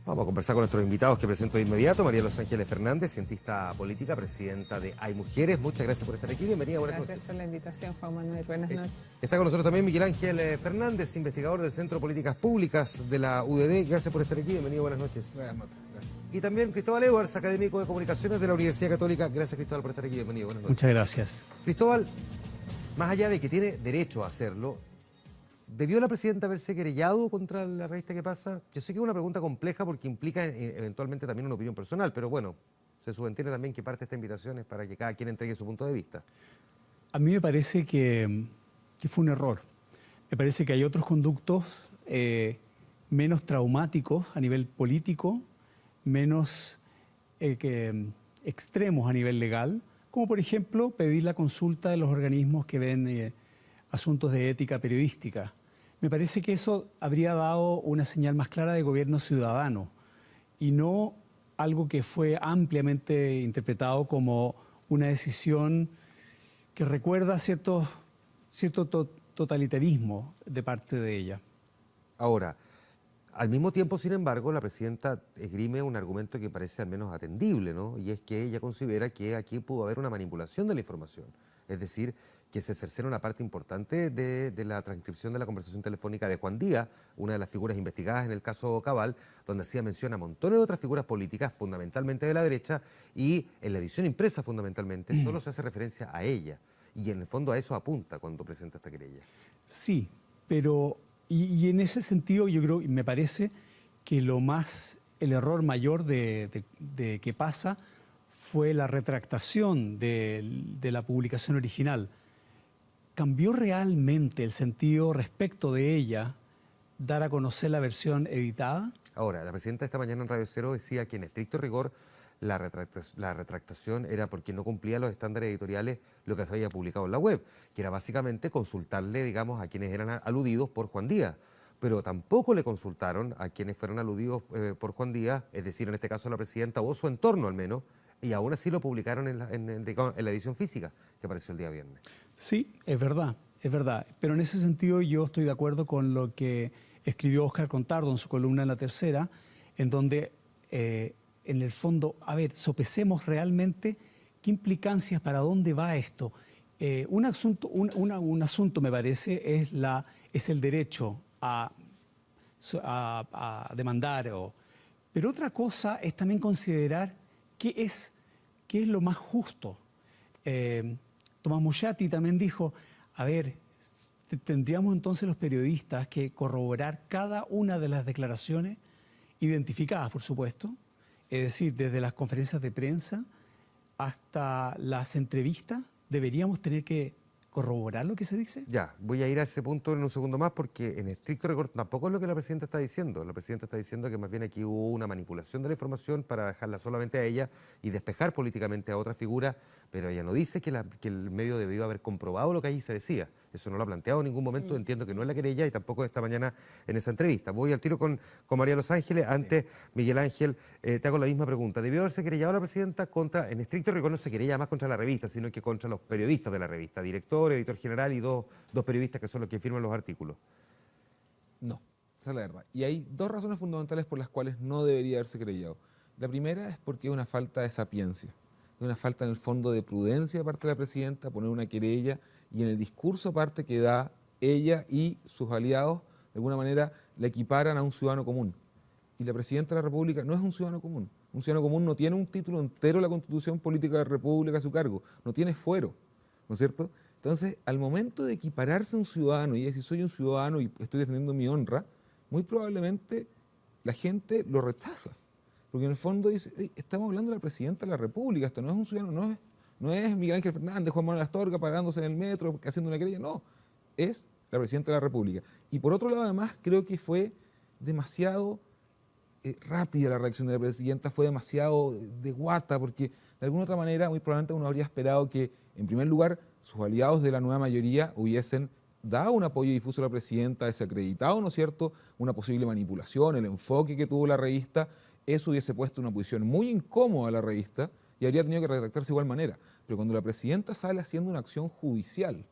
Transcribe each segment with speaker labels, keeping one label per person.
Speaker 1: Vamos a conversar con nuestros invitados que presento de inmediato. María Los Ángeles Fernández, cientista política, presidenta de Hay Mujeres. Muchas gracias por estar aquí. Bienvenida, buenas noches.
Speaker 2: Gracias por la invitación, Juan Manuel. Buenas noches.
Speaker 1: Está con nosotros también Miguel Ángel Fernández, investigador del Centro de Políticas Públicas de la UDD. Gracias por estar aquí. Bienvenido, buenas noches.
Speaker 3: Buenas noches.
Speaker 1: Y también Cristóbal Edwards, académico de comunicaciones de la Universidad Católica. Gracias, Cristóbal, por estar aquí. Bienvenido, buenas noches.
Speaker 4: Muchas gracias.
Speaker 1: Cristóbal, más allá de que tiene derecho a hacerlo, ¿debió la presidenta haberse querellado contra la revista ¿Qué pasa? Yo sé que es una pregunta compleja porque implica eventualmente también una opinión personal, pero bueno, se subentiende también que parte de esta invitación es para que cada quien entregue su punto de vista.
Speaker 4: A mí me parece que fue un error. Me parece que hay otros conductos menos traumáticos a nivel político, menos extremos a nivel legal, como por ejemplo pedir la consulta de los organismos que ven asuntos de ética periodística. Me parece que eso habría dado una señal más clara de gobierno ciudadano y no algo que fue ampliamente interpretado como una decisión que recuerda cierto totalitarismo de parte de ella.
Speaker 1: Ahora, al mismo tiempo, sin embargo, la presidenta esgrime un argumento que parece al menos atendible, ¿no? Y es que ella considera que aquí pudo haber una manipulación de la información. Es decir, que se cercena una parte importante de la transcripción de la conversación telefónica de Juan Díaz, una de las figuras investigadas en el caso Cabal, donde hacía mención a montones de otras figuras políticas, fundamentalmente de la derecha, y en la edición impresa fundamentalmente solo se hace referencia a ella. Y en el fondo a eso apunta cuando presenta esta querella.
Speaker 4: Sí, pero y en ese sentido yo creo y me parece que el error mayor de ¿Qué pasa? Fue la retractación de la publicación original. ¿Cambió realmente el sentido respecto de ella dar a conocer la versión editada?
Speaker 1: Ahora, la presidenta esta mañana en Radio Cero decía que en estricto rigor la retractación era porque no cumplía los estándares editoriales lo que se había publicado en la web, que era básicamente consultarle, digamos, a quienes eran aludidos por Juan Díaz. Pero tampoco le consultaron a quienes fueron aludidos por Juan Díaz, es decir, en este caso la presidenta o su entorno al menos, y aún así lo publicaron en la edición física que apareció el día viernes.
Speaker 4: Sí, es verdad, pero en ese sentido yo estoy de acuerdo con lo que escribió Óscar Contardo en su columna en La Tercera, en donde en el fondo, a ver, sopesemos realmente qué implicancias, para dónde va esto. Un asunto me parece es el derecho a demandar, pero otra cosa es también considerar qué es lo más justo. Tomás Moyatti también dijo, a ver, tendríamos entonces los periodistas que corroborar cada una de las declaraciones, identificadas por supuesto, es decir, desde las conferencias de prensa hasta las entrevistas, deberíamos tener que corroborar lo que se dice.
Speaker 1: Ya, voy a ir a ese punto en un segundo más porque en estricto rigor tampoco es lo que la presidenta está diciendo. La presidenta está diciendo que más bien aquí hubo una manipulación de la información para dejarla solamente a ella y despejar políticamente a otra figura, pero ella no dice que el medio debió haber comprobado lo que allí se decía. Eso no lo ha planteado en ningún momento, entiendo que no es la querella y tampoco esta mañana en esa entrevista. Voy al tiro con María Los Ángeles. Antes, Miguel Ángel, te hago la misma pregunta. ¿Debió haberse querellado la presidenta contra, en estricto rigor no se querella más contra la revista, sino que contra los periodistas de la revista, director, editor general y dos periodistas que son los que firman los artículos?
Speaker 3: No, esa es la verdad. Y hay dos razones fundamentales por las cuales no debería haberse querellado. La primera es porque es una falta de sapiencia, es una falta en el fondo de prudencia de parte de la presidenta, poner una querella y en el discurso aparte que da ella y sus aliados, de alguna manera la equiparan a un ciudadano común. Y la presidenta de la República no es un ciudadano común. Un ciudadano común no tiene un título entero de la Constitución Política de la República a su cargo, no tiene fuero, ¿no es cierto? Entonces, al momento de equipararse a un ciudadano y decir soy un ciudadano y estoy defendiendo mi honra, muy probablemente la gente lo rechaza. Porque en el fondo dice, estamos hablando de la presidenta de la República, esto no es un ciudadano, no es Miguel Ángel Fernández, Juan Manuel Astorga parándose en el metro, haciendo una querella, no, es la presidenta de la República. Y por otro lado, además, creo que fue demasiado rápida la reacción de la presidenta, fue demasiado de guata, porque de alguna otra manera muy probablemente uno habría esperado que, en primer lugar, sus aliados de la nueva mayoría hubiesen dado un apoyo difuso a la presidenta, desacreditado, ¿no es cierto?, una posible manipulación, el enfoque que tuvo la revista. Eso hubiese puesto una posición muy incómoda a la revista y habría tenido que retractarse de igual manera. Pero cuando la presidenta sale haciendo una acción judicial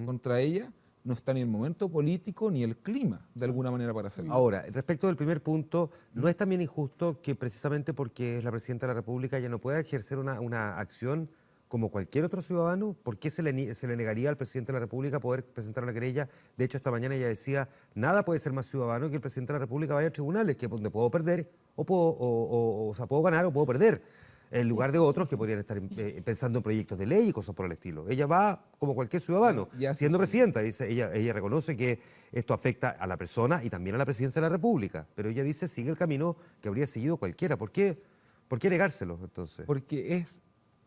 Speaker 3: contra ella, no está ni el momento político ni el clima, de alguna manera, para hacerlo.
Speaker 1: Ahora, respecto del primer punto, ¿no es también injusto que precisamente porque es la presidenta de la República ella no pueda ejercer una acción como cualquier otro ciudadano? ¿Por qué se le negaría al presidente de la República poder presentar una querella? De hecho, esta mañana ella decía, nada puede ser más ciudadano que el presidente de la República vaya a tribunales, que donde puedo perder, o sea, puedo ganar o puedo perder, en lugar de otros que podrían estar pensando en proyectos de ley y cosas por el estilo. Ella va como cualquier ciudadano,
Speaker 3: Ya
Speaker 1: siendo presidenta. Dice, ella reconoce que esto afecta a la persona y también a la presidencia de la República, pero ella dice, sigue el camino que habría seguido cualquiera. ¿Por qué negárselo, entonces?
Speaker 3: Porque es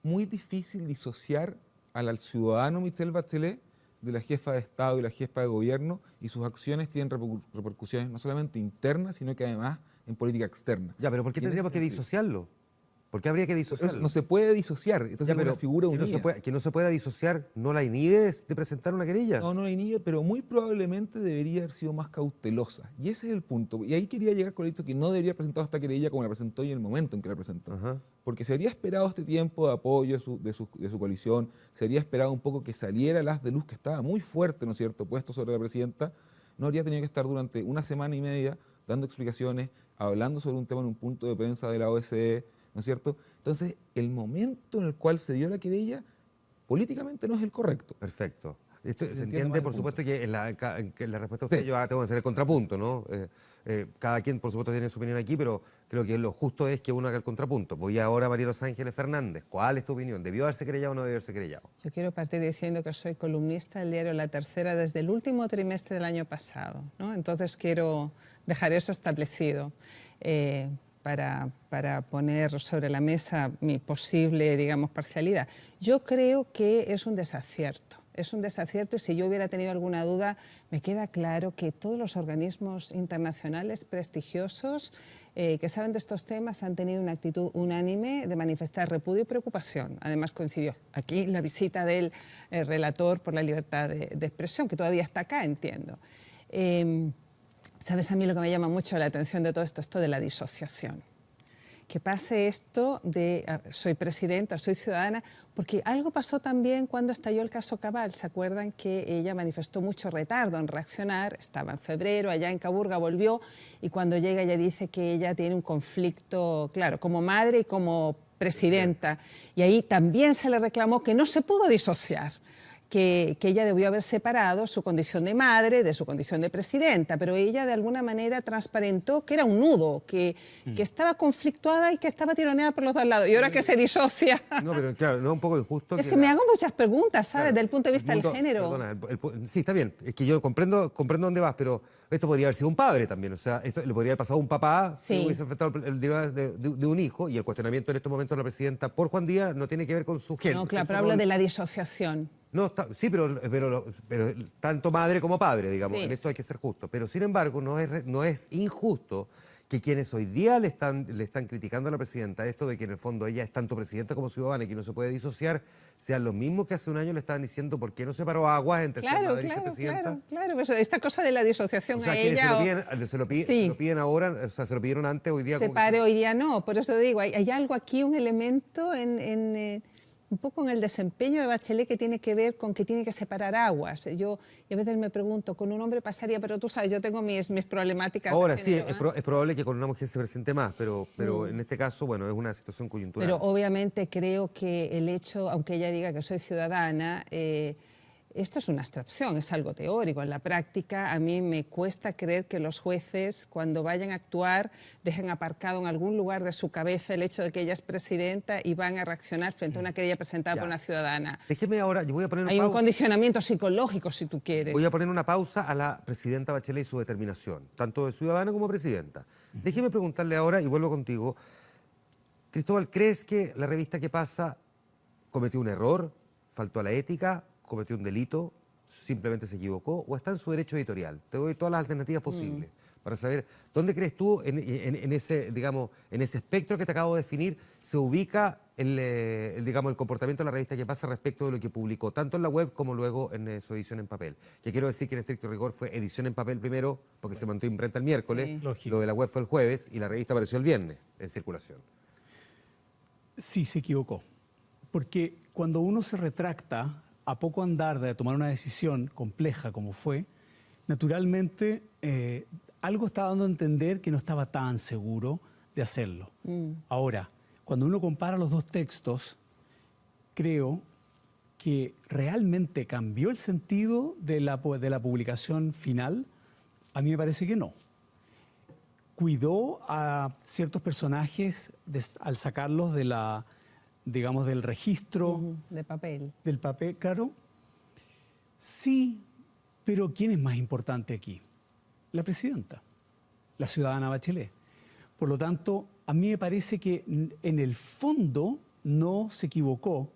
Speaker 3: muy difícil disociar al ciudadano Michelle Bachelet de la jefa de Estado y la jefa de gobierno, y sus acciones tienen repercusiones no solamente internas, sino que además en política externa.
Speaker 1: Ya, pero ¿por qué
Speaker 3: Y en
Speaker 1: tendríamos
Speaker 3: ese
Speaker 1: que
Speaker 3: sentido,
Speaker 1: disociarlo? ¿Por qué habría que disociarlo?
Speaker 3: no se puede disociar, entonces
Speaker 1: Ya,
Speaker 3: es una figura
Speaker 1: que
Speaker 3: unida.
Speaker 1: que no se pueda disociar, ¿no la inhibe de presentar una querella?
Speaker 3: No, no la inhibe, pero muy probablemente debería haber sido más cautelosa. Y ese es el punto. Y ahí quería llegar con el hecho que no debería haber presentado esta querella como la presentó y en el momento en que la presentó.
Speaker 1: Ajá.
Speaker 3: Porque se habría esperado este tiempo de apoyo de su coalición, se habría esperado un poco que saliera el haz de luz que estaba muy fuerte, ¿no es cierto?, puesto sobre la presidenta. No habría tenido que estar durante una semana y media dando explicaciones, hablando sobre un tema en un punto de prensa de la OSCE, ¿no es cierto? Entonces, el momento en el cual se dio la querella, políticamente no es el correcto.
Speaker 1: Perfecto. Se
Speaker 3: entiende
Speaker 1: entiende,
Speaker 3: mal el
Speaker 1: por
Speaker 3: punto.
Speaker 1: supuesto, que en la respuesta a usted
Speaker 3: Sí.
Speaker 1: yo tengo que hacer el contrapunto, ¿no? Cada quien, por supuesto, tiene su opinión aquí, pero creo que lo justo es que uno haga el contrapunto. Voy ahora a María Los Ángeles Fernández. ¿Cuál es tu opinión? ¿Debió haberse querellado o no debió haberse querellado?
Speaker 2: Yo quiero partir diciendo que soy columnista del diario La Tercera desde el último trimestre del año pasado, ¿no? Entonces quiero dejar eso establecido para poner sobre la mesa mi posible, digamos, parcialidad. Yo creo que es un desacierto. Es un desacierto y si yo hubiera tenido alguna duda, me queda claro que todos los organismos internacionales prestigiosos que saben de estos temas han tenido una actitud unánime de manifestar repudio y preocupación. Además coincidió aquí la visita del relator por la libertad de expresión, que todavía está acá, entiendo. ¿Sabes? A mí lo que me llama mucho la atención de todo esto de la disociación. Que pase esto de soy presidenta, soy ciudadana, porque algo pasó también cuando estalló el caso Cabal. ¿Se acuerdan que ella manifestó mucho retardo en reaccionar? Estaba en febrero, allá en Caburga, volvió, y cuando llega ella dice que ella tiene un conflicto, claro, como madre y como presidenta. Y ahí también se le reclamó que no se pudo disociar. Que ella debió haber separado su condición de madre de su condición de presidenta, pero ella de alguna manera transparentó que era un nudo, que estaba conflictuada y que estaba tironeada por los dos lados. Y ahora que se disocia...
Speaker 1: No, pero claro, no es un poco injusto.
Speaker 2: Es que me hago muchas preguntas, ¿sabes?
Speaker 1: Claro,
Speaker 2: Desde el punto de vista
Speaker 1: el punto-
Speaker 2: del género.
Speaker 1: Perdona, sí, está bien. Es que yo comprendo dónde vas, pero esto podría haber sido un padre también. O sea, esto le podría haber pasado a un papá
Speaker 2: Sí.
Speaker 1: que hubiese enfrentado el dilema de un hijo, y el cuestionamiento en estos momentos de la presidenta por Juan Díaz no tiene que ver con su género.
Speaker 2: No, claro,
Speaker 1: Su
Speaker 2: pero hablo
Speaker 1: rol.
Speaker 2: de la disociación.
Speaker 1: No, sí, pero tanto madre como padre, digamos,
Speaker 2: Sí.
Speaker 1: en esto hay que ser justo. Pero sin embargo, no es injusto que quienes hoy día le están criticando a la presidenta esto de que en el fondo ella es tanto presidenta como ciudadana y que no se puede disociar, sean los mismos que hace un año le estaban diciendo por qué no separó aguas entre ser
Speaker 2: Claro,
Speaker 1: madre y ser presidenta.
Speaker 2: claro. Pues esta cosa de la disociación
Speaker 1: O sea,
Speaker 2: a
Speaker 1: quienes
Speaker 2: ella...
Speaker 1: se lo
Speaker 2: Sí.
Speaker 1: piden ahora, o sea, se lo pidieron antes, hoy día... como que
Speaker 2: Separe hoy día no, por eso digo, hay algo aquí, un elemento un poco en el desempeño de Bachelet que tiene que ver con que tiene que separar aguas. Y a veces me pregunto, con un hombre pasaría, pero tú sabes, yo tengo mis problemáticas. de
Speaker 1: Ahora sí,
Speaker 2: género,
Speaker 1: es probable que con una mujer se presente más, pero en este caso, bueno, es una situación coyuntural.
Speaker 2: Pero obviamente creo que el hecho, aunque ella diga que soy ciudadana, esto es una abstracción, es algo teórico. En la práctica a mí me cuesta creer que los jueces, cuando vayan a actuar, dejen aparcado en algún lugar de su cabeza el hecho de que ella es presidenta y van a reaccionar frente a una querella presentada
Speaker 1: Ya.
Speaker 2: por una ciudadana.
Speaker 1: Déjeme ahora, yo voy a poner una
Speaker 2: Hay un
Speaker 1: pausa.
Speaker 2: condicionamiento psicológico, si tú quieres.
Speaker 1: Voy a poner una pausa a la presidenta Bachelet y su determinación, tanto de ciudadana como presidenta. Déjeme preguntarle ahora, y vuelvo contigo, Cristóbal, ¿crees que la revista ¿Qué pasa? Cometió un error, faltó a la ética, cometió un delito, simplemente se equivocó, o está en su derecho editorial? Te doy todas las alternativas posibles para saber dónde crees tú, en ese, digamos, en ese espectro que te acabo de definir, se ubica digamos, el comportamiento de la revista ¿Qué pasa? Respecto de lo que publicó, tanto en la web como luego en su edición en papel. Que quiero decir que en estricto rigor fue edición en papel primero, porque se mantuvo imprenta el miércoles,
Speaker 2: Sí.
Speaker 4: Lógico.
Speaker 1: lo de la web fue el jueves y la revista apareció el viernes en circulación.
Speaker 4: Sí, se equivocó. Porque cuando uno se retracta a poco andar de tomar una decisión compleja como fue, naturalmente algo estaba dando a entender que no estaba tan seguro de hacerlo. Ahora, cuando uno compara los dos textos, creo que realmente cambió el sentido de la publicación final. A mí me parece que no. Cuidó a ciertos personajes al sacarlos de digamos, del registro.
Speaker 2: De papel.
Speaker 4: Del papel, claro. Sí, pero ¿quién es más importante aquí? La presidenta, la ciudadana Bachelet. Por lo tanto, a mí me parece que en el fondo no se equivocó,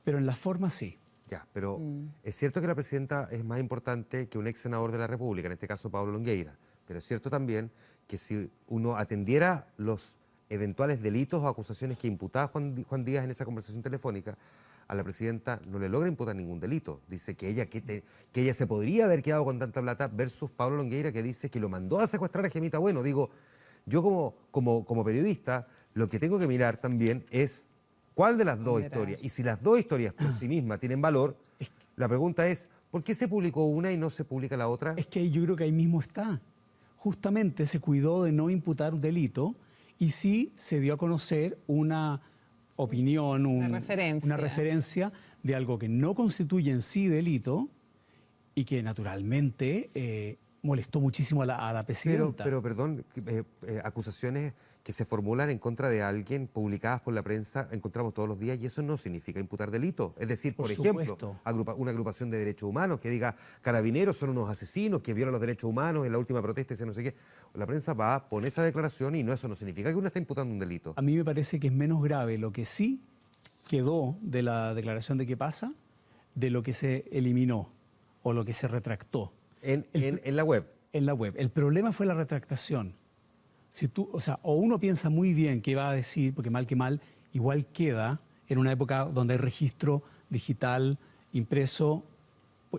Speaker 4: pero en la forma sí.
Speaker 1: Ya, pero es cierto que la presidenta es más importante que un ex senador de la República, en este caso Pablo Longueira, pero es cierto también que si uno atendiera los eventuales delitos o acusaciones que imputaba Juan Díaz en esa conversación telefónica, a la presidenta no le logra imputar ningún delito. Dice que ella se podría haber quedado con tanta plata versus Pablo Longueira, que dice que lo mandó a secuestrar a Gemita Bueno. Digo, yo como periodista, lo que tengo que mirar también es cuál de las dos historias, y si las dos historias por sí mismas tienen valor, la pregunta es, ¿por qué se publicó una y no se publica la otra?
Speaker 4: Es que yo creo que ahí mismo está. Justamente se cuidó de no imputar un delito y sí se dio a conocer una opinión, una referencia de algo que no constituye en sí delito y que naturalmente molestó muchísimo a la presidenta.
Speaker 1: Pero perdón, acusaciones que se formulan en contra de alguien, publicadas por la prensa, encontramos todos los días, y eso no significa imputar delito. Es decir, por ejemplo, una agrupación de derechos humanos que diga carabineros son unos asesinos que violan los derechos humanos en la última protesta, y no sé qué. La prensa va a poner esa declaración y eso no significa que uno está imputando un delito.
Speaker 4: A mí me parece que es menos grave lo que sí quedó de la declaración de qué pasa, de lo que se eliminó o lo que se retractó.
Speaker 1: En la web.
Speaker 4: En la web. El problema fue la retractación. Si tú, o uno piensa muy bien qué va a decir, porque mal que mal, igual queda en una época donde hay registro digital, impreso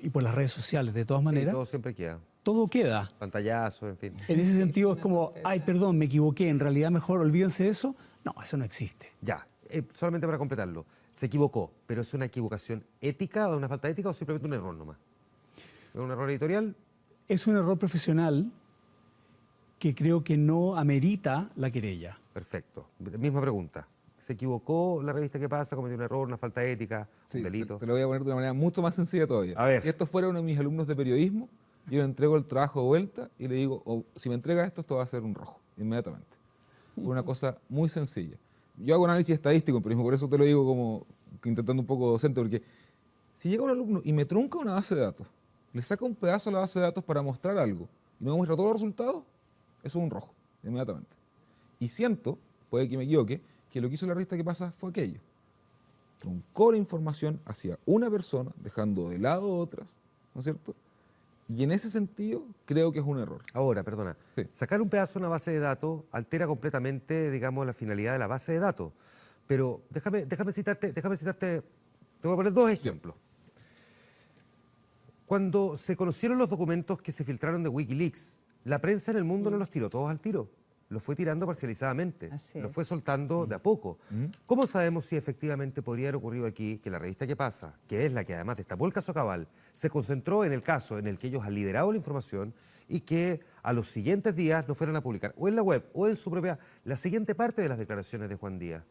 Speaker 4: y por las redes sociales. De todas maneras,
Speaker 1: todo siempre queda.
Speaker 4: Todo queda.
Speaker 1: Pantallazos, en fin.
Speaker 4: En ese sentido es como, ay, perdón, me equivoqué, en realidad mejor olvídense de eso. No, eso no existe.
Speaker 1: Ya, solamente para completarlo. Se equivocó, pero ¿es una equivocación ética o una falta ética o simplemente un error nomás? ¿Es un error editorial?
Speaker 4: Es un error profesional que creo que no amerita la querella.
Speaker 1: Perfecto. Misma pregunta. ¿Se equivocó la revista? ¿Qué pasa? ¿Cometió un error, una falta ética, un delito?
Speaker 3: Te lo voy a poner de una manera mucho más sencilla todavía.
Speaker 1: A ver.
Speaker 3: Si esto fuera uno de mis alumnos de periodismo, yo le entrego el trabajo de vuelta y le digo, si me entrega esto va a ser un rojo, inmediatamente. Una cosa muy sencilla. Yo hago análisis estadístico, pero por eso te lo digo como intentando un poco docente, porque si llega un alumno y me trunca una base de datos, le saca un pedazo a la base de datos para mostrar algo y no me muestra todos los resultados, eso es un rojo, inmediatamente. Y siento, puede que me equivoque, que lo que hizo la revista ¿Qué pasa? Fue aquello. Truncó la información hacia una persona, dejando de lado otras, ¿no es cierto? Y en ese sentido creo que es un error.
Speaker 1: Ahora, perdona,
Speaker 3: Sí.
Speaker 1: sacar un pedazo de una base de datos altera completamente, digamos, la finalidad de la base de datos. Pero déjame citarte, te voy a poner dos ejemplos. Cuando se conocieron los documentos que se filtraron de Wikileaks, la prensa en el mundo no los tiró todos al tiro, los fue tirando parcializadamente, los fue soltando de a poco. ¿Cómo sabemos si efectivamente podría haber ocurrido aquí que la revista ¿Qué pasa?, que es la que además destapó el caso Cabal, se concentró en el caso en el que ellos han liderado la información y que a los siguientes días no fueran a publicar o en la web o en su propia, la siguiente parte de las declaraciones de Juan Díaz?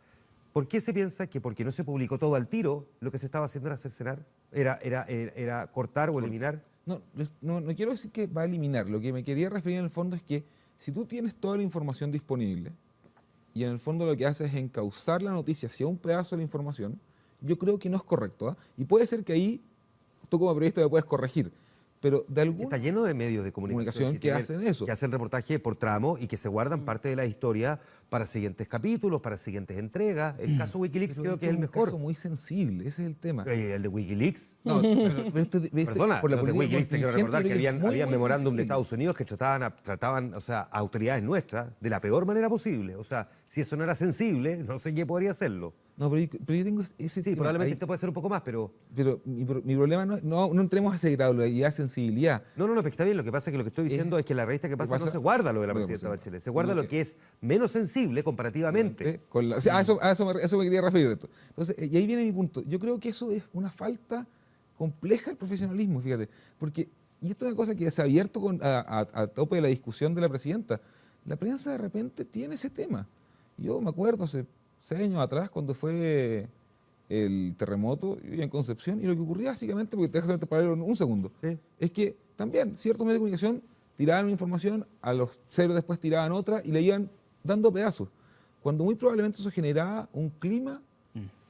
Speaker 1: ¿Por qué se piensa que porque no se publicó todo al tiro, lo que se estaba haciendo era cercenar? ¿Era cortar o eliminar?
Speaker 3: No quiero decir que va a eliminar. Lo que me quería referir en el fondo es que si tú tienes toda la información disponible y en el fondo lo que haces es encauzar la noticia hacia un pedazo de la información, yo creo que no es correcto. ¿Ah? Y puede ser que ahí tú como periodista me puedes corregir. Pero de alguna
Speaker 1: Está lleno de medios de comunicación
Speaker 3: que hacen eso.
Speaker 1: Que hacen reportaje por tramo y que se guardan parte de la historia para siguientes capítulos, para siguientes entregas. El caso Wikileaks creo que es el mejor.
Speaker 3: Es un caso muy sensible, ese es el tema.
Speaker 1: ¿El de Wikileaks?
Speaker 3: No,
Speaker 1: Perdona,
Speaker 3: por la
Speaker 1: los de
Speaker 3: política
Speaker 1: Wikileaks te quiero recordar que
Speaker 3: contingente,
Speaker 1: había
Speaker 3: muy
Speaker 1: memorándum de
Speaker 3: sensible.
Speaker 1: Estados Unidos que trataban, o sea, a autoridades nuestras de la peor manera posible. O sea, si eso no era sensible, no sé qué podría hacerlo.
Speaker 3: No, pero yo tengo ese
Speaker 1: Sí,
Speaker 3: tema.
Speaker 1: probablemente
Speaker 3: Ahí-
Speaker 1: esto puede ser un poco más, pero...
Speaker 3: Pero mi problema no entremos a ese grado de sensibilidad.
Speaker 1: No, pero está bien. Lo que pasa es que lo que estoy diciendo es que la revista ¿Qué pasa? No se guarda lo de la
Speaker 3: Bueno,
Speaker 1: presidenta
Speaker 3: pues,
Speaker 1: Bachelet. Se
Speaker 3: sino
Speaker 1: guarda lo
Speaker 3: que-
Speaker 1: que es menos sensible comparativamente.
Speaker 3: O sea, a eso me quería referir de esto. Entonces, y ahí viene mi punto. Yo creo que eso es una falta compleja el profesionalismo, fíjate. Porque, y esto es una cosa que se ha abierto a tope de la discusión de la presidenta. La prensa de repente tiene ese tema. Yo me acuerdo hace 6 años atrás, cuando fue el terremoto, yo vivía en Concepción, y lo que ocurría básicamente, porque te dejas hacerte parar un segundo,
Speaker 1: Sí.
Speaker 3: es que también ciertos medios de comunicación tiraban una información, a los 0 después tiraban otra y le iban dando pedazos, cuando muy probablemente eso generaba un clima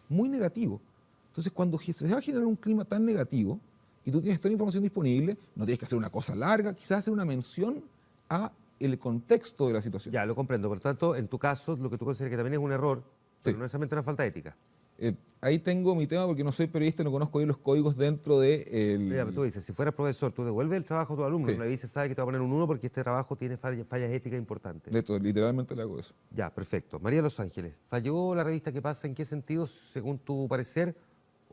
Speaker 3: muy negativo. Entonces, cuando se va a generar un clima tan negativo y tú tienes toda la información disponible, no tienes que hacer una cosa larga, quizás hacer una mención a el contexto de la situación.
Speaker 1: Ya, lo comprendo. Por tanto, en tu caso, lo que tú consideras que también es un error, pero
Speaker 3: Sí.
Speaker 1: no necesariamente una falta de ética.
Speaker 3: Ahí tengo mi tema porque no soy periodista y no conozco bien los códigos dentro de
Speaker 1: Ya, pero tú dices, si fueras profesor, tú devuelves el trabajo a tu alumno,
Speaker 3: Sí.
Speaker 1: no le dices, sabe que te va a poner un 1 porque este trabajo tiene fallas éticas importantes.
Speaker 3: literalmente le hago eso.
Speaker 1: Ya, perfecto. María de Los Ángeles, ¿falló la revista ¿Qué pasa? ¿En qué sentido, según tu parecer,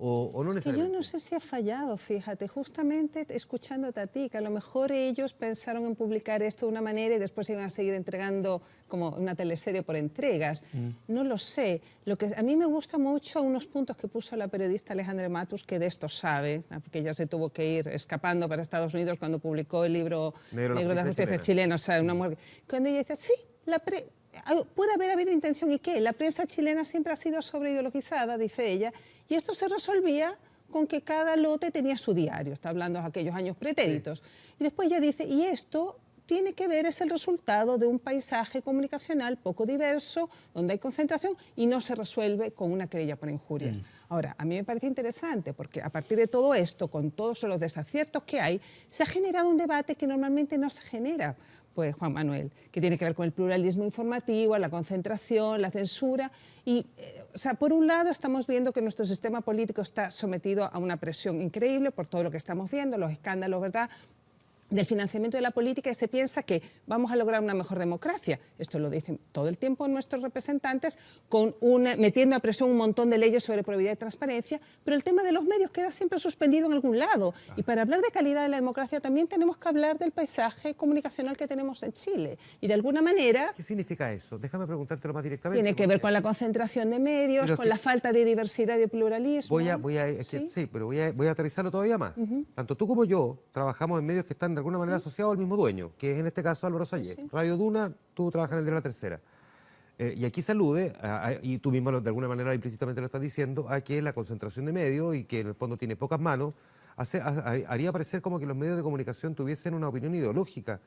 Speaker 1: o no
Speaker 2: Que yo
Speaker 1: necesariamente?
Speaker 2: no sé si ha fallado, fíjate, justamente escuchándote a ti, que a lo mejor ellos pensaron en publicar esto de una manera y después iban a seguir entregando como una teleserie por entregas. No lo sé. Lo que a mí me gusta mucho unos puntos que puso la periodista Alejandra Matus, que de esto sabe, porque ella se tuvo que ir escapando para Estados Unidos cuando publicó el libro
Speaker 1: Negro, la
Speaker 2: Negro de la
Speaker 1: justicia
Speaker 2: justicia chilena, o sea, una muerte. Cuando ella dice, sí, puede haber habido intención, ¿y qué? La prensa chilena siempre ha sido sobreideologizada, dice ella, y esto se resolvía con que cada lote tenía su diario, está hablando de aquellos años pretéritos. Y después ella dice, y esto tiene que ver, es el resultado de un paisaje comunicacional poco diverso, donde hay concentración y no se resuelve con una querella por injurias. Ahora, a mí me parece interesante porque a partir de todo esto, con todos los desaciertos que hay, se ha generado un debate que normalmente no se genera, pues Juan Manuel, que tiene que ver con el pluralismo informativo, la concentración, la censura. Y, o sea, por un lado estamos viendo que nuestro sistema político está sometido a una presión increíble por todo lo que estamos viendo, los escándalos, ¿verdad?, del financiamiento de la política, y se piensa que vamos a lograr una mejor democracia. Esto lo dicen todo el tiempo nuestros representantes, metiendo a presión un montón de leyes sobre probidad y transparencia, pero el tema de los medios queda siempre suspendido en algún lado. Y para hablar de calidad de la democracia también tenemos que hablar del paisaje comunicacional que tenemos en Chile. Y de alguna manera
Speaker 1: ¿Qué significa eso? Déjame preguntártelo más directamente.
Speaker 2: tiene que ver
Speaker 1: porque
Speaker 2: con la concentración de medios,
Speaker 1: Pero es
Speaker 2: con
Speaker 1: que-
Speaker 2: la falta de diversidad y de pluralismo.
Speaker 1: Sí, pero voy a aterrizarlo todavía más. Tanto tú como yo trabajamos en medios que están de alguna manera asociados al mismo dueño, que es en este caso Álvaro Sayé. Radio Duna, tú trabajas en el de La Tercera. Y aquí se alude, y tú mismo de alguna manera implícitamente lo estás diciendo, a que la concentración de medios y que en el fondo tiene pocas manos, haría parecer como que los medios de comunicación tuviesen una opinión ideológica.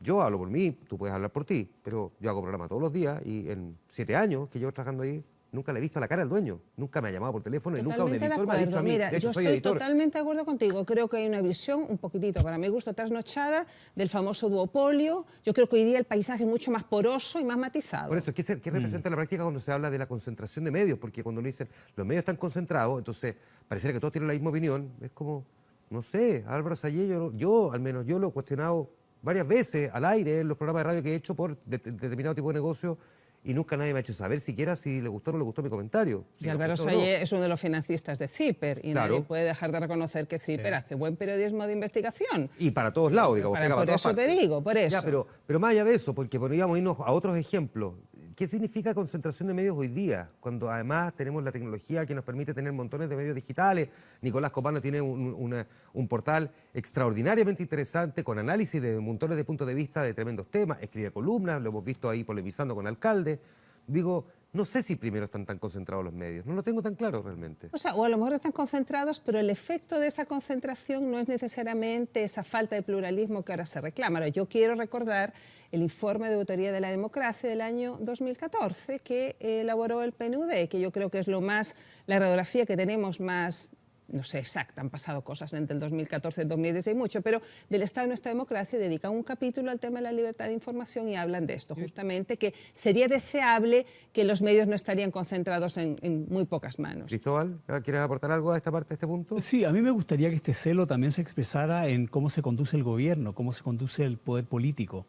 Speaker 1: Yo hablo por mí, tú puedes hablar por ti, pero yo hago programa todos los días y en 7 años que llevo trabajando ahí, nunca le he visto la cara al dueño, nunca me ha llamado por teléfono y nunca un
Speaker 2: Totalmente de
Speaker 1: editor me ha dicho a
Speaker 2: acuerdo.
Speaker 1: mí,
Speaker 2: Mira,
Speaker 1: de hecho
Speaker 2: yo
Speaker 1: soy
Speaker 2: estoy
Speaker 1: editor.
Speaker 2: totalmente de acuerdo contigo. Creo que hay una visión un poquitito, para mi gusto, trasnochada del famoso duopolio. Yo creo que hoy día el paisaje es mucho más poroso y más matizado.
Speaker 1: Por eso, ¿qué representa en la práctica cuando se habla de la concentración de medios? Porque cuando uno dice los medios están concentrados, entonces pareciera que todos tienen la misma opinión. Es como, no sé, Álvaro Sayé, al menos yo lo he cuestionado varias veces al aire en los programas de radio que he hecho por determinado tipo de negocio y nunca nadie me ha hecho saber siquiera si le gustó o no le gustó mi comentario. Si
Speaker 2: Y
Speaker 1: lo
Speaker 2: Álvaro
Speaker 1: escuchó o no.
Speaker 2: Sayé es uno de los financistas de CIPER y
Speaker 1: Claro.
Speaker 2: nadie puede dejar de reconocer que CIPER hace buen periodismo de investigación.
Speaker 1: Y para todos lados, digamos. pega
Speaker 2: Por
Speaker 1: todas
Speaker 2: eso te
Speaker 1: partes.
Speaker 2: digo, por eso.
Speaker 1: Ya, pero más allá de eso, porque podríamos irnos a otros ejemplos. ¿Qué significa concentración de medios hoy día? Cuando además tenemos la tecnología que nos permite tener montones de medios digitales. Nicolás Copano tiene un portal extraordinariamente interesante con análisis de montones de puntos de vista de tremendos temas. Escribe columnas, lo hemos visto ahí polemizando con alcaldes. Digo, no sé si primero están tan concentrados los medios. No lo tengo tan claro realmente.
Speaker 2: O sea, o a lo mejor están concentrados, pero el efecto de esa concentración no es necesariamente esa falta de pluralismo que ahora se reclama. Ahora, yo quiero recordar el informe de autoría de la democracia del año 2014 que elaboró el PNUD, que yo creo que es la radiografía que tenemos más, no sé exacta, han pasado cosas entre el 2014 y el 2016 mucho, pero del Estado de nuestra democracia dedican un capítulo al tema de la libertad de información y hablan de esto, justamente que sería deseable que los medios no estarían concentrados en muy pocas manos.
Speaker 1: Cristóbal, ¿quieres aportar algo a esta parte, a este punto?
Speaker 4: Sí, a mí me gustaría que este celo también se expresara en cómo se conduce el gobierno, cómo se conduce el poder político.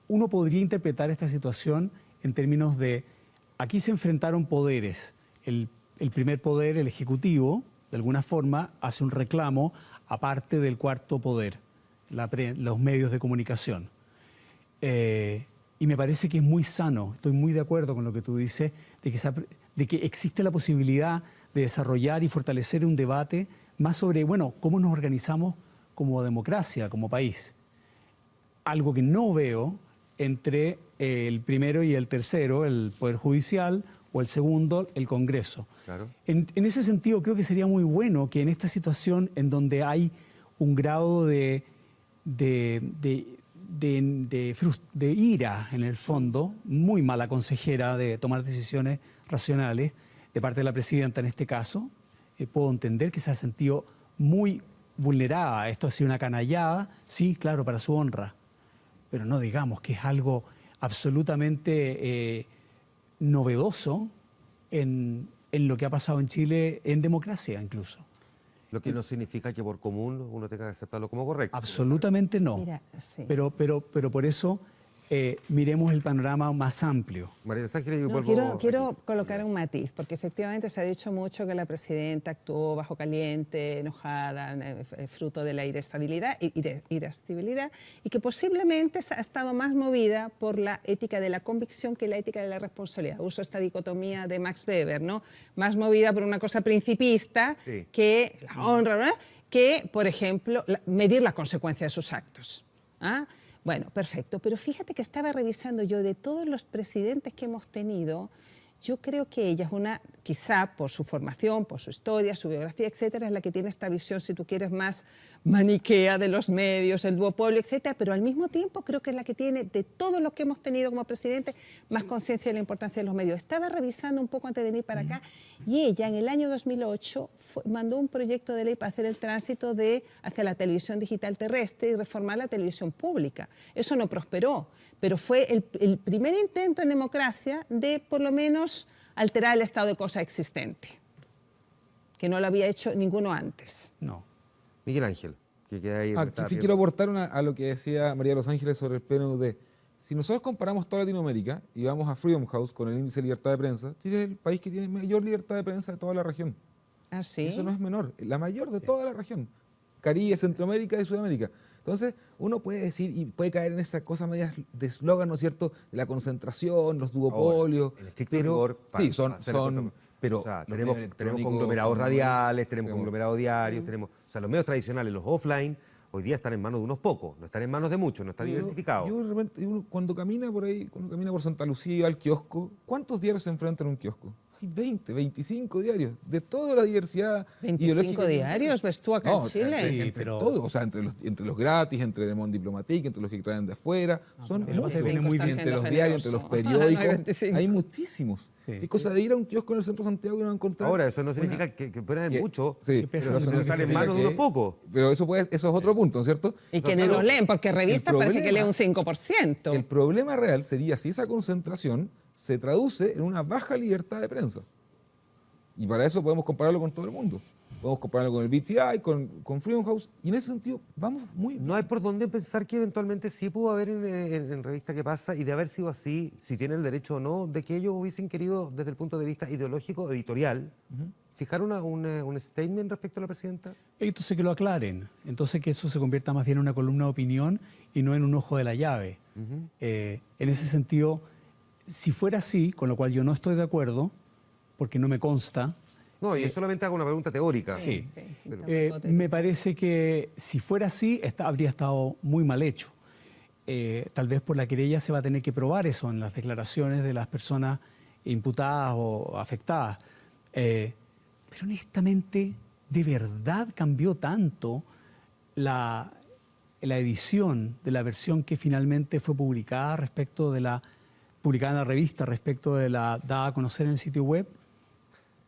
Speaker 4: Uno podría interpretar esta situación en términos de, aquí se enfrentaron poderes. El primer poder, el ejecutivo, de alguna forma hace un reclamo aparte del cuarto poder, los medios de comunicación. Y me parece que es muy sano, estoy muy de acuerdo con lo que tú dices, de que existe la posibilidad de desarrollar y fortalecer un debate más sobre, bueno, cómo nos organizamos como democracia, como país. Algo que no veo entre el primero y el tercero, el Poder Judicial, o el segundo, el Congreso.
Speaker 1: Claro.
Speaker 4: En ese sentido, creo que sería muy bueno que en esta situación en donde hay un grado de ira, en el fondo, muy mala consejera de tomar decisiones racionales, de parte de la presidenta en este caso, puedo entender que se ha sentido muy vulnerada. Esto ha sido una canallada, sí, claro, para su honra, pero no digamos que es algo absolutamente novedoso en lo que ha pasado en Chile en democracia incluso.
Speaker 1: Lo que no significa que por común uno tenga que aceptarlo como correcto.
Speaker 4: Absolutamente no.
Speaker 2: Mira, sí.
Speaker 4: Pero por eso miremos el panorama más amplio.
Speaker 1: María Los Ángeles, yo
Speaker 2: No,
Speaker 1: vuelvo
Speaker 2: quiero
Speaker 1: aquí.
Speaker 2: colocar un matiz, porque efectivamente se ha dicho mucho que la presidenta actuó bajo caliente, enojada, fruto de la irritabilidad, y que posiblemente ha estado más movida por la ética de la convicción que la ética de la responsabilidad. Uso esta dicotomía de Max Weber, ¿no? Más movida por una cosa principista,
Speaker 1: Sí.
Speaker 2: que la honra, ¿verdad? Que, por ejemplo, medir las consecuencias de sus actos. ¿Ah? Bueno, perfecto, pero fíjate que estaba revisando yo de todos los presidentes que hemos tenido, yo creo que ella es una, quizá por su formación, por su historia, su biografía, etcétera, es la que tiene esta visión, si tú quieres, más maniquea de los medios, el duopolio, etcétera, pero al mismo tiempo creo que es la que tiene, de todos los que hemos tenido como presidente, más conciencia de la importancia de los medios. Estaba revisando un poco antes de venir para acá y ella en el año 2008 mandó un proyecto de ley para hacer el tránsito hacia la televisión digital terrestre y reformar la televisión pública. Eso no prosperó, pero fue el primer intento en democracia de, por lo menos, alterar el estado de cosas existente, que no lo había hecho ninguno antes.
Speaker 4: No.
Speaker 1: Miguel Ángel, que queda ahí.
Speaker 3: Sí quiero aportar a lo que decía María Los Ángeles sobre el PNUD. Si nosotros comparamos toda Latinoamérica y vamos a Freedom House con el índice de libertad de prensa, Chile es el país que tiene mayor libertad de prensa de toda la región.
Speaker 2: ¿Ah, sí?
Speaker 3: Eso no es menor, la mayor de toda la región. Caribe, Centroamérica y Sudamérica. Entonces, uno puede decir y puede caer en esas cosas medias de eslogan, ¿no es cierto?, de la concentración, los duopolios.
Speaker 1: En estricto rigor,
Speaker 3: sí, pero
Speaker 1: o sea,
Speaker 3: los
Speaker 1: tenemos
Speaker 3: medios
Speaker 1: conglomerados
Speaker 3: electrónicos,
Speaker 1: radiales, tenemos conglomerados diarios, tenemos, o sea, los medios tradicionales, los offline, hoy día están en manos de unos pocos, no están en manos de muchos, no está diversificado.
Speaker 3: Yo de repente, uno, cuando camina por ahí, cuando camina por Santa Lucía y va al kiosco, ¿cuántos diarios se enfrentan a un kiosco? Hay 20, 25 diarios, de toda la diversidad
Speaker 2: 25
Speaker 3: ideológica.
Speaker 2: diarios ves tú acá en Chile.
Speaker 4: Sí,
Speaker 3: Entre
Speaker 4: pero-
Speaker 3: todos, o sea, entre los gratis, entre el Monde Diplomatique, entre los que traen de afuera, son
Speaker 4: pero lo que pasa es que viene
Speaker 3: muchos.
Speaker 4: muy bien.
Speaker 3: Entre los
Speaker 2: Está
Speaker 3: diarios,
Speaker 2: siendo
Speaker 3: entre los
Speaker 2: generoso.
Speaker 3: periódicos,
Speaker 2: Hay 25.
Speaker 3: hay muchísimos.
Speaker 4: Sí.
Speaker 3: Es cosa de ir a un kiosco en el centro de Santiago y no encontrar.
Speaker 1: Ahora, eso no significa que puedan haber muchos,
Speaker 3: Sí,
Speaker 4: pesa
Speaker 3: pero eso
Speaker 4: de
Speaker 3: no
Speaker 1: están en
Speaker 3: significa
Speaker 1: manos de
Speaker 3: que-
Speaker 1: unos pocos.
Speaker 3: Pero eso es otro punto, ¿no es cierto?
Speaker 2: Y
Speaker 3: O sea,
Speaker 2: que no
Speaker 3: pero
Speaker 2: lo leen, porque revistas
Speaker 3: el
Speaker 2: parece que leen
Speaker 3: problema-
Speaker 2: un 5%.
Speaker 3: El problema real sería si esa concentración se traduce en una baja libertad de prensa. Y para eso podemos compararlo con todo el mundo. Podemos compararlo con el BTI, con Freedom House, y en ese sentido vamos muy bien.
Speaker 1: No hay por dónde pensar que eventualmente sí pudo haber en Revista ¿Qué pasa? Y de haber sido así, si tienen el derecho o no, de que ellos hubiesen querido, desde el punto de vista ideológico, editorial, fijar un statement respecto a la presidenta.
Speaker 4: Entonces que lo aclaren, entonces que eso se convierta más bien en una columna de opinión y no en un ojo de la llave. En ese sentido, si fuera así, con lo cual yo no estoy de acuerdo, porque no me consta,
Speaker 1: No, yo solamente hago una pregunta teórica.
Speaker 4: Sí.
Speaker 2: Tampoco te-
Speaker 4: me parece que si fuera así, habría estado muy mal hecho. Tal vez por la querella se va a tener que probar eso en las declaraciones de las personas imputadas o afectadas. Pero honestamente, ¿de verdad cambió tanto la edición de la versión que finalmente fue publicada publicada en la revista respecto de la dada a conocer en el sitio web?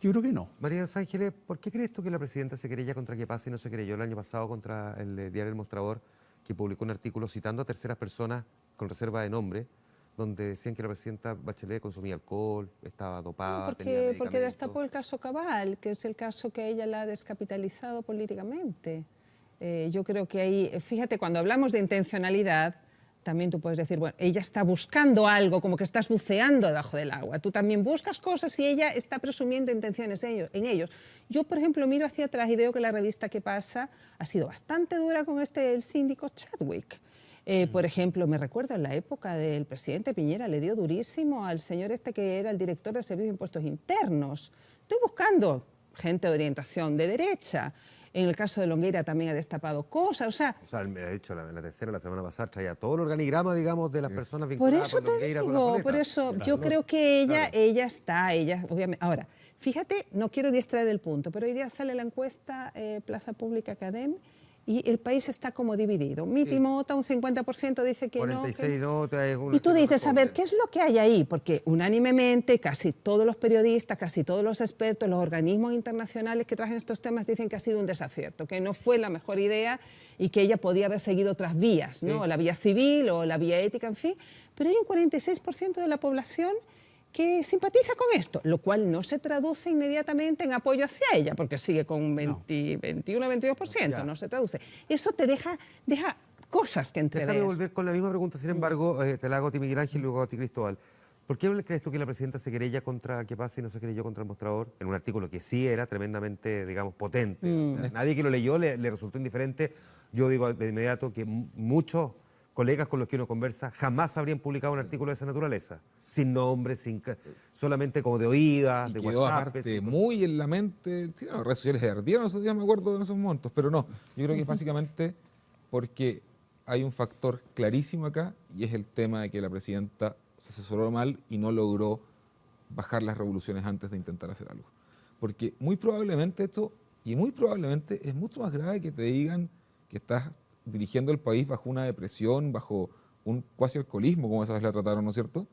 Speaker 4: Yo creo que no.
Speaker 1: María Los Ángeles, ¿por qué crees tú que la presidenta se querella contra ¿Qué pasa? Y no se querelló el año pasado contra el diario El Mostrador, que publicó un artículo citando a terceras personas con reserva de nombre, donde decían que la presidenta Bachelet consumía alcohol, estaba dopada, tenía
Speaker 2: porque
Speaker 1: medicamentos?
Speaker 2: destapó el caso Cabal, que es el caso que ella la ha descapitalizado políticamente. Yo creo que ahí, fíjate, cuando hablamos de intencionalidad, también tú puedes decir, bueno, ella está buscando algo, como que estás buceando debajo del agua. Tú también buscas cosas y ella está presumiendo intenciones en ellos. Yo, por ejemplo, miro hacia atrás y veo que la revista ¿Qué pasa? Ha sido bastante dura con el síndico Chadwick. Por ejemplo, me recuerdo en la época del presidente Piñera, le dio durísimo al señor que era el director del Servicio de Impuestos Internos. Estoy buscando gente de orientación de derecha. En el caso de Longueira también ha destapado cosas, o sea,
Speaker 1: de hecho, la tercera, la semana pasada, traía todo el organigrama, digamos, de las personas
Speaker 2: por
Speaker 1: vinculadas
Speaker 2: eso
Speaker 1: con
Speaker 2: te
Speaker 1: Longueira, con la
Speaker 2: digo,
Speaker 1: boleta.
Speaker 2: por eso
Speaker 1: Claro.
Speaker 2: yo creo que ella,
Speaker 1: Claro.
Speaker 2: ella obviamente. Ahora, fíjate, no quiero distraer el punto, pero hoy día sale la encuesta Plaza Pública Academy y el país está como dividido. Miti Mota, un 50% dice que
Speaker 1: 46
Speaker 2: no.
Speaker 1: notas.
Speaker 2: Y tú dices, a ver, ¿qué es lo que hay ahí? Porque unánimemente casi todos los periodistas, casi todos los expertos, los organismos internacionales que traen estos temas dicen que ha sido un desacierto, que no fue la mejor idea y que ella podía haber seguido otras vías, ¿no?
Speaker 1: Sí.
Speaker 2: La vía civil o la vía ética, en fin. Pero hay un 46% de la población que simpatiza con esto, lo cual no se traduce inmediatamente en apoyo hacia ella, porque sigue con un 21-22%,
Speaker 1: Ya.
Speaker 2: no se traduce. Eso te deja cosas que
Speaker 1: Déjame
Speaker 2: entrever.
Speaker 1: volver con la misma pregunta, sin embargo, te la hago a ti, Miguel Ángel, y luego a ti, Cristóbal. ¿Por qué crees tú que la presidenta se querella contra qué pasa y no se querelló contra el mostrador? En un artículo que sí era tremendamente, digamos, potente. O sea, nadie que lo leyó le resultó indiferente. Yo digo de inmediato que muchos colegas con los que uno conversa jamás habrían publicado un artículo de esa naturaleza. Sin nombre, solamente como de oídas,
Speaker 3: Y
Speaker 1: de
Speaker 3: quedó
Speaker 1: WhatsApp.
Speaker 3: aparte muy en la mente. Sí, las redes sociales ardieron esos días, me acuerdo, en esos momentos. Pero no, yo creo que es básicamente porque hay un factor clarísimo acá y es el tema de que la presidenta se asesoró mal y no logró bajar las revoluciones antes de intentar hacer algo. Porque muy probablemente esto, y muy probablemente es mucho más grave que te digan que estás dirigiendo el país bajo una depresión, bajo un cuasi alcoholismo, como esa vez la trataron, ¿no es cierto?,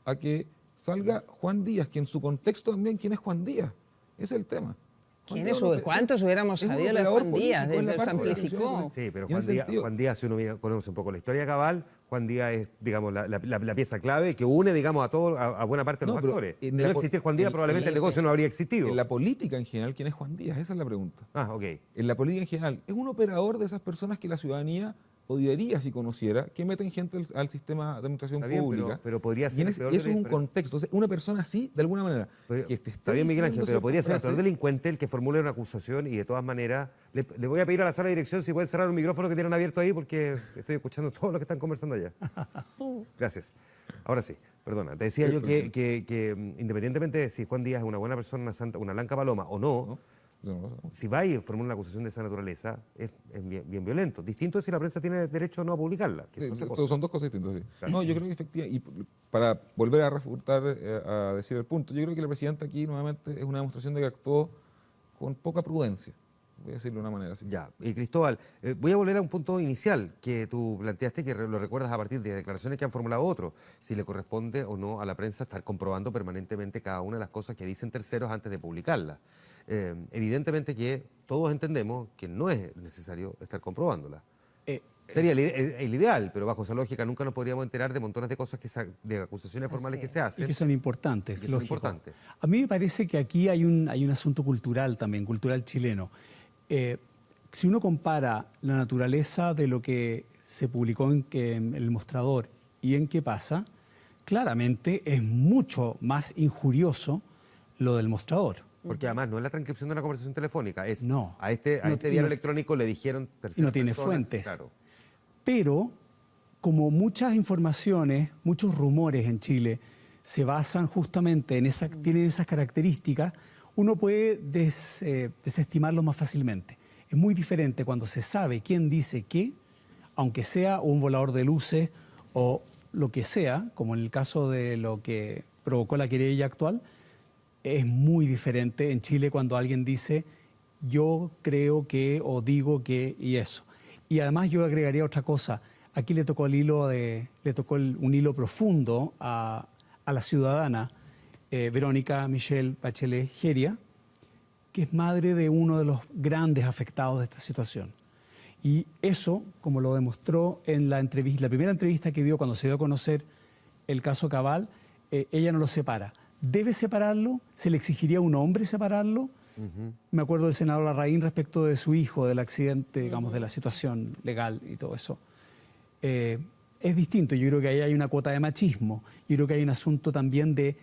Speaker 3: a que salga Juan Díaz, que en su contexto también, ¿quién es Juan Díaz? Ese es el tema. Juan
Speaker 2: ¿Quiénes
Speaker 3: Díaz
Speaker 2: o cuántos hubiéramos
Speaker 3: es un
Speaker 2: sabido de
Speaker 3: operador
Speaker 2: Juan Díaz?
Speaker 3: político, es la
Speaker 2: Desde se
Speaker 3: parte de la
Speaker 2: amplificó.
Speaker 3: sociedad.
Speaker 1: Sí, pero
Speaker 3: Y en sentido-
Speaker 1: Juan Díaz, si uno conoce un poco la historia de Cabal, Juan Díaz es, digamos, la pieza clave que une, digamos, a buena parte de los
Speaker 3: No, pero
Speaker 1: actores.
Speaker 3: en
Speaker 1: De
Speaker 3: la
Speaker 1: no
Speaker 3: po-
Speaker 1: existir Juan Díaz,
Speaker 3: en-
Speaker 1: probablemente
Speaker 3: en
Speaker 1: el negocio no habría existido.
Speaker 3: En la política en general, ¿quién es Juan Díaz? Esa es la pregunta.
Speaker 1: Ah, ok.
Speaker 3: En la política en general, es un operador de esas personas que la ciudadanía odiaría si conociera, que meten gente al sistema de administración
Speaker 1: Está bien,
Speaker 3: pública.
Speaker 1: pero podría
Speaker 3: Y
Speaker 1: ser
Speaker 3: en
Speaker 1: el
Speaker 3: ese-
Speaker 1: peor
Speaker 3: y eso es un
Speaker 1: pero-
Speaker 3: contexto. O sea, una persona así, de alguna manera,
Speaker 1: Pero-
Speaker 3: que te
Speaker 1: está bien, Miguel Ángel,
Speaker 3: diciendo
Speaker 1: pero podría ser el
Speaker 3: ciertas
Speaker 1: peor
Speaker 3: frases,
Speaker 1: delincuente el que formule una acusación y de todas maneras le voy a pedir a la sala de dirección si pueden cerrar un micrófono que tienen abierto ahí porque estoy escuchando todo lo que están conversando allá. Gracias. Ahora sí, perdona. Te decía yo que independientemente de si Juan Díaz es una buena persona, una santa, una blanca paloma o no,
Speaker 3: ¿no?
Speaker 1: si va y formula una acusación de esa naturaleza, es bien violento. Distinto es si la prensa tiene derecho o no a publicarla. Que es otra cosa.
Speaker 3: Son dos cosas distintas, sí.
Speaker 1: Claro.
Speaker 3: No, yo creo que efectivamente, y para volver a refutar, a decir el punto, yo creo que la presidenta aquí nuevamente es una demostración de que actuó con poca prudencia, voy a decirlo de una manera así.
Speaker 1: Ya, y Cristóbal, voy a volver a un punto inicial que tú planteaste, que lo recuerdas a partir de declaraciones que han formulado otros, si le corresponde o no a la prensa estar comprobando permanentemente cada una de las cosas que dicen terceros antes de publicarlas. Evidentemente que todos entendemos que no es necesario estar comprobándolas. Sería el ideal, pero bajo esa lógica nunca nos podríamos enterar de montones de cosas, de acusaciones formales que se
Speaker 4: Y
Speaker 1: hacen.
Speaker 4: que son importantes.
Speaker 1: Y que son
Speaker 4: lógico.
Speaker 1: importantes.
Speaker 4: A mí me parece que aquí hay un asunto cultural también, cultural chileno. Si uno compara la naturaleza de lo que se publicó en El Mostrador y en Qué pasa, claramente es mucho más injurioso lo del Mostrador.
Speaker 1: Porque además no es la transcripción de una conversación telefónica, es
Speaker 4: No.
Speaker 1: a este
Speaker 4: No,
Speaker 1: diario
Speaker 4: no.
Speaker 1: electrónico le dijeron terceras
Speaker 4: Y no tiene
Speaker 1: personas,
Speaker 4: fuentes.
Speaker 1: Claro.
Speaker 4: Pero, como muchas informaciones, muchos rumores en Chile se basan justamente en tienen esas características, uno puede desestimarlos más fácilmente. Es muy diferente cuando se sabe quién dice qué, aunque sea un volador de luces o lo que sea, como en el caso de lo que provocó la querella actual. Es muy diferente en Chile cuando alguien dice yo creo que o digo que y eso. Y además yo agregaría otra cosa. Aquí le tocó un hilo profundo a la ciudadana Verónica Michelle Bachelet Jeria, que es madre de uno de los grandes afectados de esta situación. Y eso, como lo demostró en la primera entrevista que dio cuando se dio a conocer el caso Cabal, ella no lo separa. ¿Debe separarlo? ¿Se le exigiría a un hombre separarlo? Me acuerdo del senador Larraín respecto de su hijo, del accidente, digamos, de la situación legal y todo eso. Es distinto, yo creo que ahí hay una cuota de machismo, yo creo que hay un asunto también de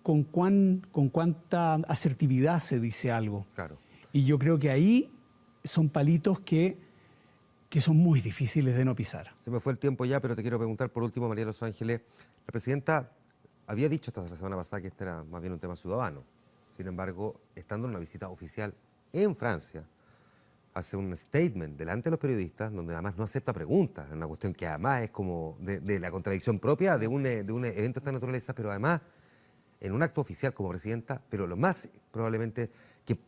Speaker 4: con cuánta asertividad se dice algo.
Speaker 1: Claro.
Speaker 4: Y yo creo que ahí son palitos que son muy difíciles de no pisar.
Speaker 1: Se me fue el tiempo ya, pero te quiero preguntar por último, María de Los Ángeles. La presidenta había dicho hasta la semana pasada que este era más bien un tema ciudadano. O Sin embargo, estando en una visita oficial en Francia, hace un statement delante de los periodistas donde además no acepta preguntas, es una cuestión que además es como de la contradicción propia de un evento de esta naturaleza, pero además en un acto oficial como presidenta, pero lo más probablemente que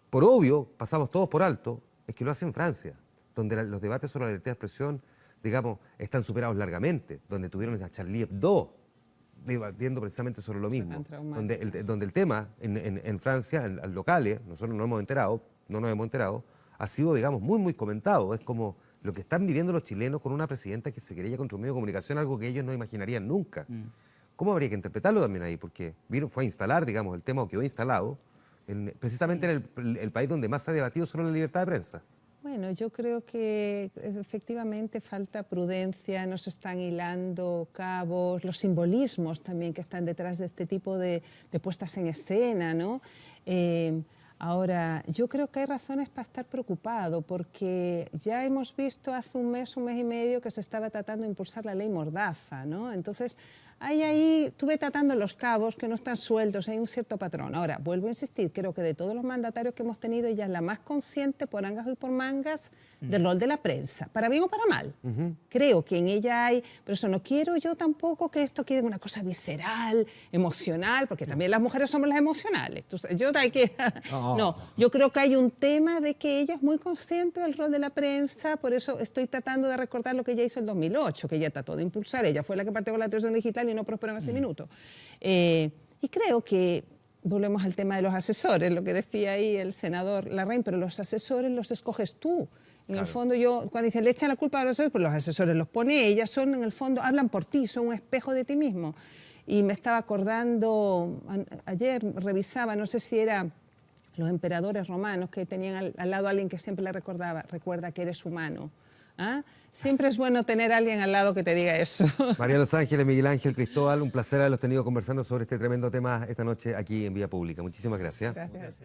Speaker 1: por obvio pasamos todos por alto, es que lo hace en Francia, donde los debates sobre la libertad de expresión, digamos, están superados largamente, donde tuvieron a Charlie Hebdo debatiendo precisamente sobre lo mismo, donde el tema en Francia, en locales, nosotros no nos hemos enterado, ha sido, digamos, muy comentado. Es como lo que están viviendo los chilenos con una presidenta que se querella contra un medio de comunicación, algo que ellos no imaginarían nunca. ¿Cómo habría que interpretarlo también ahí? Porque fue a instalar, digamos, el tema o quedó instalado precisamente en el país donde más se ha debatido sobre la libertad de prensa.
Speaker 2: Bueno, yo creo que efectivamente falta prudencia, no se están hilando cabos, los simbolismos también que están detrás de este tipo de puestas en escena, ¿no? Ahora, yo creo que hay razones para estar preocupado, porque ya hemos visto hace un mes y medio que se estaba tratando de impulsar la ley Mordaza, ¿no? Entonces, ahí estuve tratando los cabos que no están sueltos, hay un cierto patrón. Ahora, vuelvo a insistir, creo que de todos los mandatarios que hemos tenido, ella es la más consciente, por angas y por mangas, del rol de la prensa, para bien o para mal. Creo que en ella hay, pero eso no quiero yo tampoco que esto quede una cosa visceral, emocional, porque también las mujeres somos las emocionales. Entonces, no, yo creo que hay un tema de que ella es muy consciente del rol de la prensa, por eso estoy tratando de recordar lo que ella hizo en 2008, que ella trató de impulsar, ella fue la que partió con la televisión digital y no prosperó en ese minuto. Y creo que volvemos al tema de los asesores, lo que decía ahí el senador Larraín, pero los asesores los escoges tú. En el fondo, cuando dicen le echan la culpa a los asesores, pues los asesores los pone ella, son en el fondo, hablan por ti, son un espejo de ti mismo. Y me estaba acordando, ayer revisaba, no sé si era los emperadores romanos que tenían al lado a alguien que siempre le recuerda que eres humano. ¿Ah? Siempre es bueno tener a alguien al lado que te diga eso.
Speaker 1: María Los Ángeles, Miguel Ángel, Cristóbal, un placer haberlos tenido conversando sobre este tremendo tema esta noche aquí en Vía Pública. Muchísimas gracias.
Speaker 2: Gracias a ti.